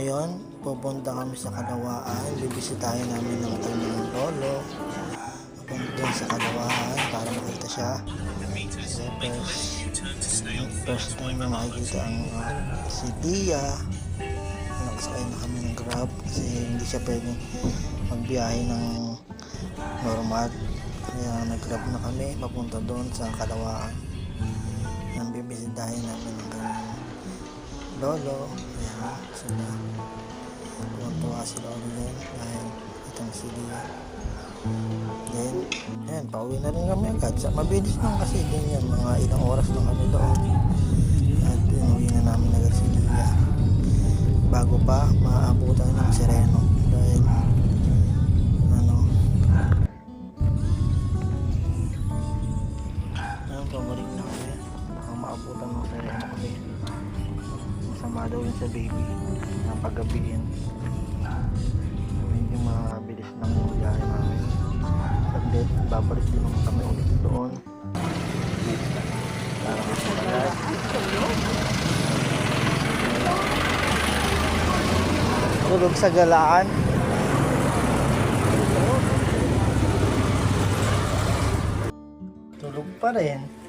ngayon, pupunta kami sa Kalawaan. Bibisitahin namin ng kanyang lolo. Pupunta doon sa Kalawaan para makita siya. First time na makikita ang si Dia. Nakasakay na kami ng Grab kasi hindi siya pwedeng magbiyahe ng normal. Kaya nag-Grab na kami papunta doon sa Kalawaan. Nang bibisitahin namin ng kanyang lolo. Ayan sila. Tuwa si lolo din dahil itong si Dia. Then, ayan, pauwi na rin kami agad. Mabilis lang kasi din yan. Mga ilang oras lang kami doon. At inuwi na namin agad si Dia. Bago pa maabutan ng sireno. Dahil, ayan, pabalik na kami. Baka maabutan ng sireno kasi masama daw yun sa baby. Ng paggabiin. Medyo mabilis lang yung biyahe namin. Saglit, babalik din naman kami ulit doon para masalat. Tulog sa galaan. Tulog pa rin.